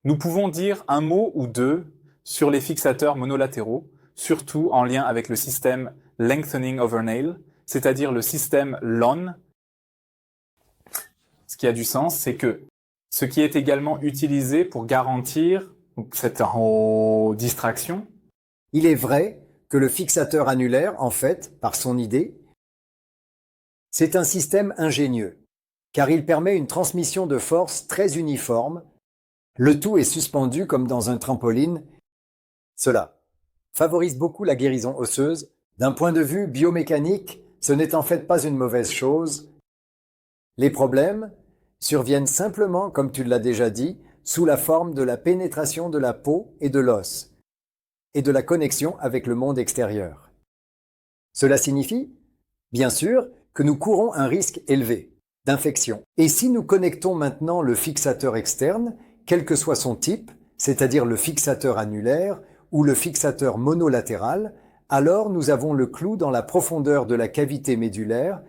Nous pouvons dire un mot ou deux sur les fixateurs monolatéraux, surtout en lien avec le système Lengthening Over Nail, c'est-à-dire le système LON. Ce qui a du sens, c'est que ce qui est également utilisé pour garantir cette distraction. Il est vrai que le fixateur annulaire, en fait, par son idée, c'est un système ingénieux, car il permet une transmission de force très uniforme. Le tout est suspendu comme dans un trampoline. Cela favorise beaucoup la guérison osseuse. D'un point de vue biomécanique, ce n'est en fait pas une mauvaise chose. Les problèmes surviennent simplement, comme tu l'as déjà dit, sous la forme de la pénétration de la peau et de l'os, et de la connexion avec le monde extérieur. Cela signifie, bien sûr, que nous courons un risque élevé d'infection. Et si nous connectons maintenant le fixateur externe, quel que soit son type, c'est-à-dire le fixateur annulaire ou le fixateur monolatéral, alors nous avons le clou dans la profondeur de la cavité médulaire.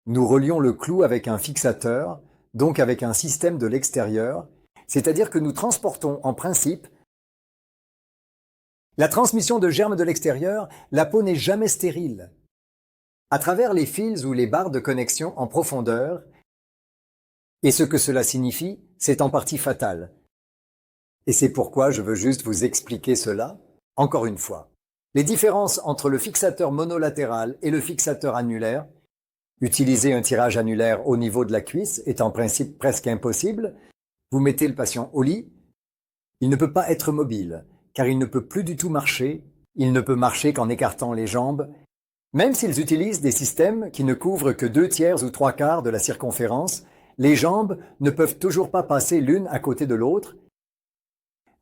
Nous relions le clou avec un fixateur, donc avec un système de l'extérieur, c'est-à-dire que nous transportons en principe la transmission de germes de l'extérieur. La peau n'est jamais stérile. À travers les fils ou les barres de connexion en profondeur, et ce que cela signifie, c'est en partie fatal. Et c'est pourquoi je veux juste vous expliquer cela, encore une fois. Les différences entre le fixateur monolatéral et le fixateur annulaire. Utiliser un tirage annulaire au niveau de la cuisse est en principe presque impossible. Vous mettez le patient au lit, il ne peut pas être mobile, car il ne peut plus du tout marcher, il ne peut marcher qu'en écartant les jambes. Même s'ils utilisent des systèmes qui ne couvrent que 2/3 ou 3/4 de la circonférence, les jambes ne peuvent toujours pas passer l'une à côté de l'autre.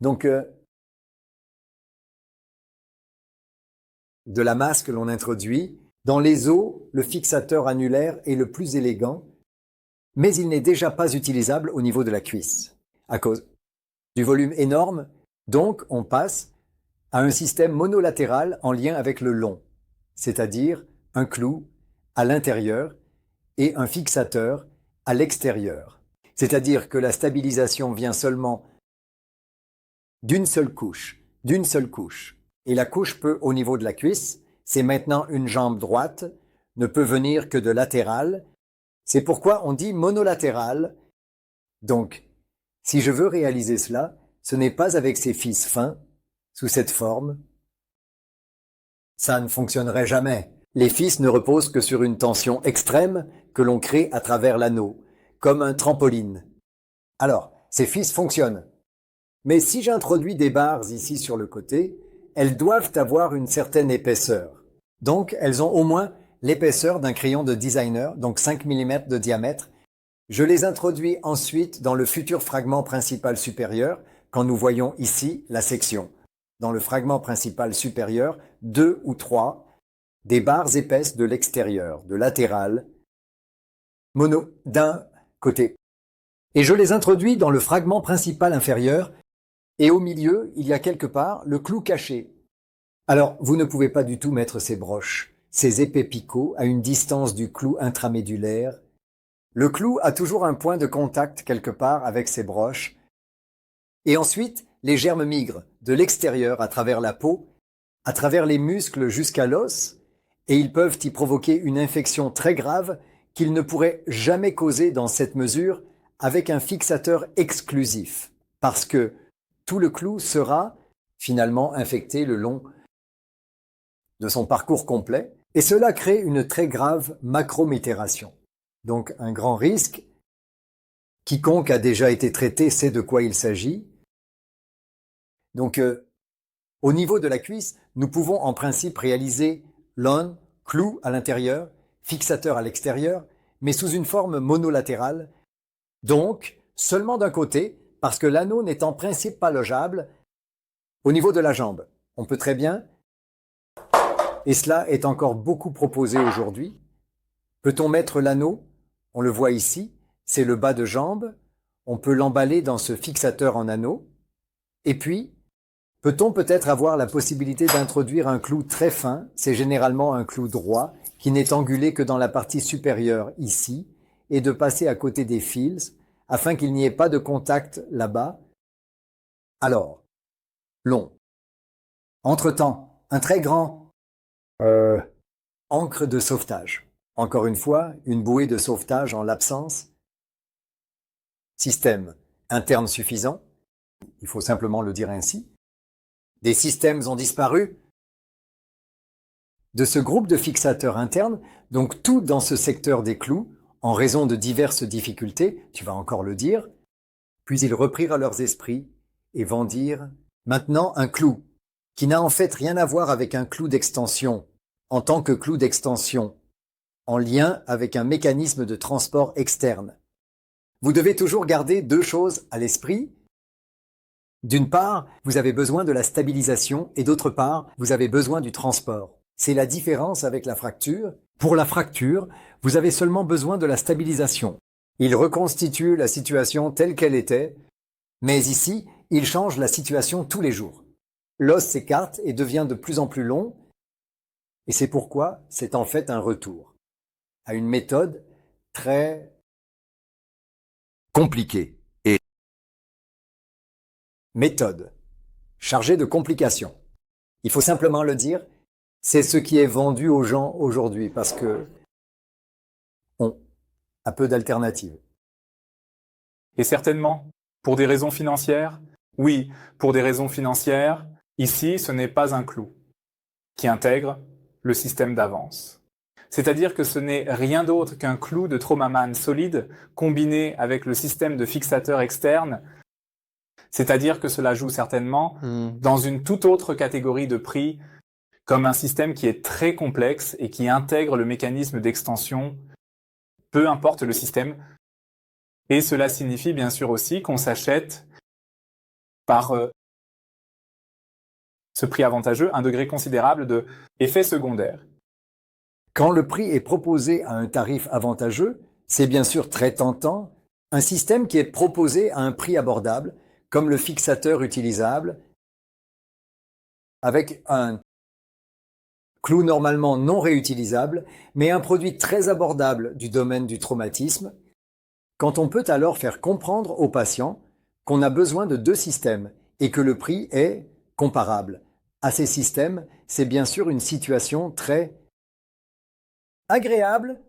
Donc, de la masse que l'on introduit, dans les os, le fixateur annulaire est le plus élégant, mais il n'est déjà pas utilisable au niveau de la cuisse, à cause du volume énorme. Donc, on passe à un système monolatéral en lien avec le long, c'est-à-dire un clou à l'intérieur et un fixateur à l'extérieur. C'est-à-dire que la stabilisation vient seulement d'une seule couche. Et la couche peut, au niveau de la cuisse, c'est maintenant une jambe droite, ne peut venir que de latéral. C'est pourquoi on dit monolatéral. Donc, si je veux réaliser cela, ce n'est pas avec ces fils fins, sous cette forme. Ça ne fonctionnerait jamais. Les fils ne reposent que sur une tension extrême que l'on crée à travers l'anneau, comme un trampoline. Alors, ces fils fonctionnent. Mais si j'introduis des barres ici sur le côté, elles doivent avoir une certaine épaisseur. Donc, elles ont au moins l'épaisseur d'un crayon de designer, donc 5 mm de diamètre. Je les introduis ensuite dans le futur fragment principal supérieur, quand nous voyons ici la section. Dans le fragment principal supérieur, 2 ou 3, des barres épaisses de l'extérieur, de latéral, mono, d'un côté. Et je les introduis dans le fragment principal inférieur, et au milieu, il y a quelque part le clou caché. Alors, vous ne pouvez pas du tout mettre ces broches, ces épais picots, à une distance du clou intramédulaire. Le clou a toujours un point de contact quelque part avec ces broches. Et ensuite, les germes migrent de l'extérieur à travers la peau, à travers les muscles jusqu'à l'os, et ils peuvent y provoquer une infection très grave qu'ils ne pourraient jamais causer dans cette mesure avec un fixateur exclusif, parce que tout le clou sera finalement infecté le long de son parcours complet, et cela crée une très grave macrométération. Donc un grand risque. Quiconque a déjà été traité sait de quoi il s'agit. Donc au niveau de la cuisse, nous pouvons en principe réaliser l'on, clou à l'intérieur, fixateur à l'extérieur, mais sous une forme monolatérale, donc seulement d'un côté, parce que l'anneau n'est en principe pas logeable au niveau de la jambe. On peut très bien, et cela est encore beaucoup proposé aujourd'hui, peut-on mettre l'anneau, on le voit ici, c'est le bas de jambe, on peut l'emballer dans ce fixateur en anneau, et puis, peut-on peut-être avoir la possibilité d'introduire un clou très fin, c'est généralement un clou droit, qui n'est angulé que dans la partie supérieure ici, et de passer à côté des fils, afin qu'il n'y ait pas de contact là-bas. Alors, long. Entre-temps, un très grand ancre de sauvetage. Encore une fois, une bouée de sauvetage en l'absence. Système interne suffisant. Il faut simplement le dire ainsi. Des systèmes ont disparu de ce groupe de fixateurs internes, donc tout dans ce secteur des clous, en raison de diverses difficultés, tu vas encore le dire, puis ils reprirent à leurs esprits et vendirent maintenant un clou, qui n'a en fait rien à voir avec un clou d'extension, en tant que clou d'extension, en lien avec un mécanisme de transport externe. Vous devez toujours garder deux choses à l'esprit. D'une part, vous avez besoin de la stabilisation et d'autre part, vous avez besoin du transport. C'est la différence avec la fracture. Pour la fracture, vous avez seulement besoin de la stabilisation. Il reconstitue la situation telle qu'elle était, mais ici, il change la situation tous les jours. L'os s'écarte et devient de plus en plus long, et c'est pourquoi c'est en fait un retour à une méthode très compliqué et méthode chargée de complications. Il faut simplement le dire, c'est ce qui est vendu aux gens aujourd'hui parce que on a peu d'alternatives. Et certainement, pour des raisons financières, oui, pour des raisons financières, ici, ce n'est pas un clou qui intègre le système d'avance. C'est-à-dire que ce n'est rien d'autre qu'un clou de Traumaman solide combiné avec le système de fixateur externe. C'est-à-dire que cela joue certainement dans une toute autre catégorie de prix, comme un système qui est très complexe et qui intègre le mécanisme d'extension, peu importe le système. Et cela signifie bien sûr aussi qu'on s'achète par ce prix avantageux un degré considérable d'effets secondaires. Quand le prix est proposé à un tarif avantageux, c'est bien sûr très tentant, un système qui est proposé à un prix abordable, comme le fixateur utilisable, avec un clou normalement non réutilisable, mais un produit très abordable du domaine du traumatisme, quand on peut alors faire comprendre aux patients qu'on a besoin de deux systèmes et que le prix est comparable à ces systèmes, c'est bien sûr une situation très agréable